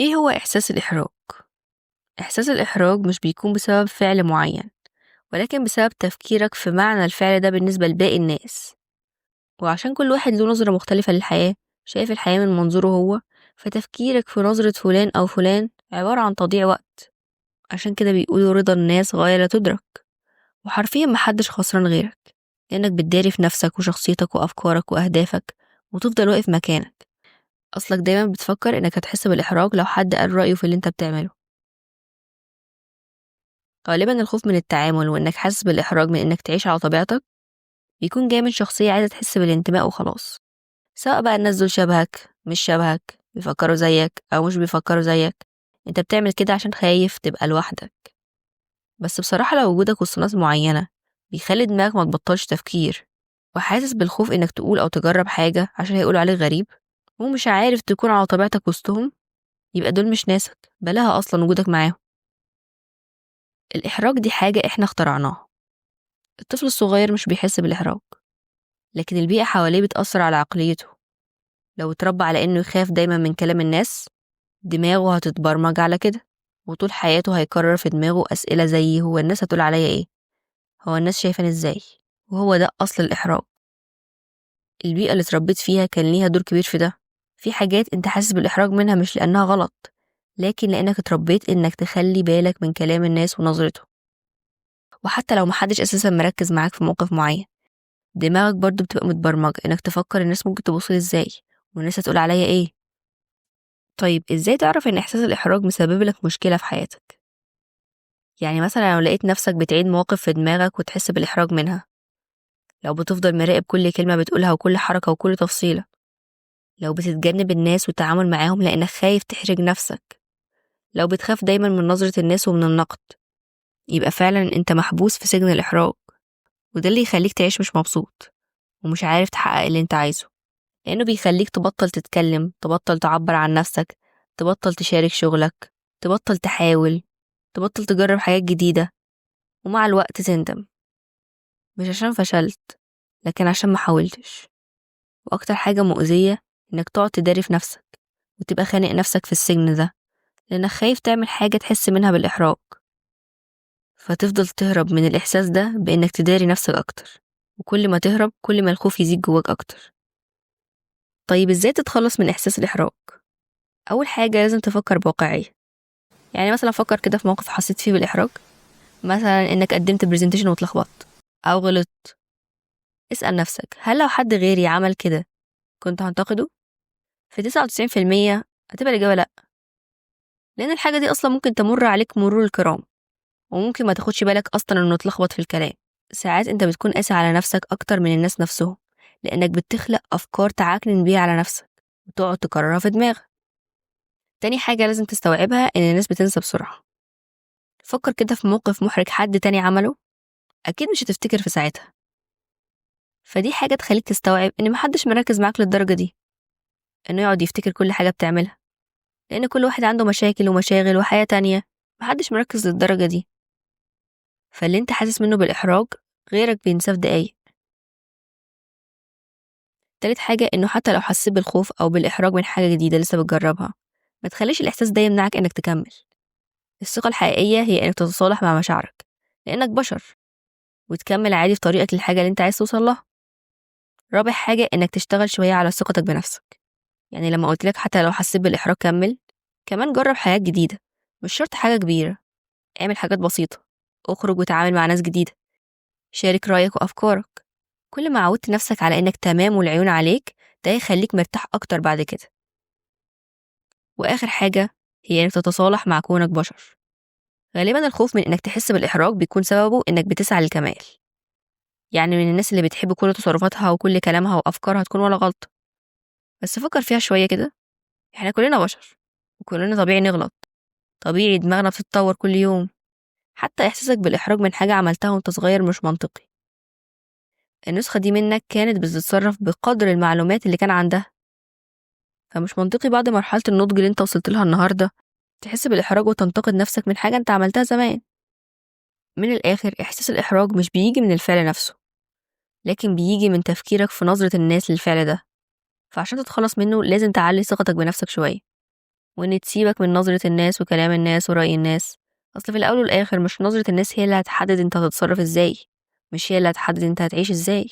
ايه هو احساس الاحراج؟ احساس الاحراج مش بيكون بسبب فعل معين، ولكن بسبب تفكيرك في معنى الفعل ده بالنسبة لباقي الناس. وعشان كل واحد له نظرة مختلفة للحياة، شايف الحياة من منظوره هو، فتفكيرك في نظرة فلان او فلان عبارة عن تضييع وقت. عشان كده بيقولوا رضا الناس غاية لا تدرك، وحرفيا محدش خسران غيرك، لانك بتداري في نفسك وشخصيتك وافكارك واهدافك، وتفضل واقف مكانك. اصلك دايما بتفكر انك هتحس بالاحراج لو حد قال رأيه في اللي انت بتعمله. غالبا الخوف من التعامل وإنك حاسس بالإحراج من إنك تعيش على طبيعتك بيكون جاي من شخصية عايزة تحس بالانتماء وخلاص، سواء بقى الناس دول شبهك مش شبهك، بيفكروا زيك أو مش بيفكروا زيك. انت بتعمل كده عشان خايف تبقى لوحدك. بس بصراحة لو وجودك وسط ناس معينة بيخلي دماغك ما تبطلش تفكير، وحاسس بالخوف إنك تقول أو تجرب حاجة عشان هيقولوا عليك غريب، ومش عارف تكون على طبيعتك وسطهم، يبقى دول مش ناسك، بلاها أصلا وجودك معاهم. الإحراج دي حاجة إحنا اخترعناها. الطفل الصغير مش بيحس بالإحراج، لكن البيئة حواليه بتأثر على عقليته. لو اتربى على إنه يخاف دايما من كلام الناس، دماغه هتتبرمج على كده، وطول حياته هيكرر في دماغه أسئلة زي هو الناس هتقول عليا إيه؟ هو الناس شايفاني إزاي؟ وهو ده أصل الإحراج. البيئة اللي اتربيت فيها كان ليها دور كبير في ده. في حاجات انت حاسس بالإحراج منها مش لأنها غلط، لكن لأنك اتربيت إنك تخلي بالك من كلام الناس ونظرته. وحتى لو محدش أساسا مركز معاك في موقف معين، دماغك برضو بتبقى متبرمجة إنك تفكر الناس ممكن تبصلي إزاي، والناس هتقول عليا إيه. طيب إزاي تعرف إن إحساس الإحراج مسبب لك مشكلة في حياتك؟ يعني مثلا لو لقيت نفسك بتعيد مواقف في دماغك وتحس بالإحراج منها، لو بتفضل مراقب كل كلمة بتقولها وكل حركة وكل تفصيلة، لو بتتجنب الناس والتعامل معاهم لأنك خايف تحرج نفسك، لو بتخاف دايما من نظرة الناس ومن النقد، يبقى فعلا أنت محبوس في سجن الإحراج. وده اللي يخليك تعيش مش مبسوط ومش عارف تحقق اللي أنت عايزه، لأنه بيخليك تبطل تتكلم، تبطل تعبر عن نفسك، تبطل تشارك شغلك، تبطل تحاول، تبطل تجرب حاجات جديدة، ومع الوقت تندم. مش عشان فشلت، لكن عشان محاولتش. وأكتر حاجة مؤذية إنك تقعد تداري في نفسك وتبقى خانق نفسك في السجن ده، لأنك خايف تعمل حاجة تحس منها بالإحراج، فتفضل تهرب من الإحساس ده بإنك تداري نفسك أكتر. وكل ما تهرب كل ما الخوف يزيد جواك أكتر. طيب إزاي تتخلص من إحساس الإحراج؟ أول حاجة لازم تفكر بواقعية. يعني مثلا فكر كده في موقف حسيت فيه بالإحراج، مثلا إنك قدمت برزنتيشن واتلخبطت أو غلطت. اسأل نفسك، هل لو حد غيري عمل كده كنت هنتقده؟ في 99% هتبقى الإجابة لأ، لأن الحاجة دي أصلا ممكن تمر عليك مرور الكرام، وممكن ما تاخدش بالك أصلا إنه تلخبط في الكلام. ساعات أنت بتكون قاسي على نفسك أكتر من الناس نفسهم، لأنك بتخلق أفكار تعكنن بيها على نفسك وتقعد تكررها في دماغك. تاني حاجة لازم تستوعبها إن الناس بتنسى بسرعة. فكر كده في موقف محرج حد تاني عمله، أكيد مش هتفتكر في ساعتها. فدي حاجة تخليك تستوعب إن محدش مركز معاك للدرجة دي، إنه يقعد يفتكر كل حاجة بتعملها، لأن كل واحد عنده مشاكل ومشاغل وحياة تانية، محدش مركز للدرجة دي. فاللي انت حاسس منه بالإحراج غيرك بينساه في دقايق. تالت حاجة إنه حتى لو حسيت بالخوف أو بالإحراج من حاجة جديدة لسه بتجربها، ما تخليش الإحساس ده يمنعك إنك تكمل. الثقة الحقيقية هي إنك تتصالح مع مشاعرك، لأنك بشر، وتكمل عادي في طريقك للحاجة اللي انت عايز توصل لها. رابع حاجة إنك تشتغل شوية على ثقتك بنفسك. يعني لما قلت لك حتى لو حسيت بالإحراج كمل، كمان جرب حاجات جديدة، مش شرط حاجة كبيرة. اعمل حاجات بسيطة، اخرج وتعامل مع ناس جديدة، شارك رأيك وأفكارك. كل ما عودت نفسك على إنك تمام والعيون عليك، ده يخليك مرتاح أكتر بعد كده. وآخر حاجة هي إنك تتصالح مع كونك بشر. غالبا الخوف من إنك تحس بالإحراج بيكون سببه إنك بتسعى للكمال، يعني من الناس اللي بتحب كل تصرفاتها وكل كلامها وأفكارها تكون ولا غلط. بس فكر فيها شوية كده، إحنا كلنا بشر، وكلنا طبيعي نغلط، طبيعي دماغنا بتتطور كل يوم. حتى إحساسك بالإحراج من حاجة عملتها وأنت صغير مش منطقي. النسخة دي منك كانت بتتصرف بقدر المعلومات اللي كان عندها، فمش منطقي بعد مرحلة النضج اللي انت وصلت لها النهاردة تحس بالإحراج وتنتقد نفسك من حاجة انت عملتها زمان. من الآخر إحساس الإحراج مش بيجي من الفعل نفسه، لكن بيجي من تفكيرك في نظرة الناس للفعل ده. فعشان تتخلص منه لازم تعلي ثقتك بنفسك شوية، وإن تسيبك من نظرة الناس وكلام الناس ورأي الناس. أصل في الأول والآخر مش نظرة الناس هي اللي هتحدد انت هتتصرف ازاي، مش هي اللي هتحدد انت هتعيش ازاي.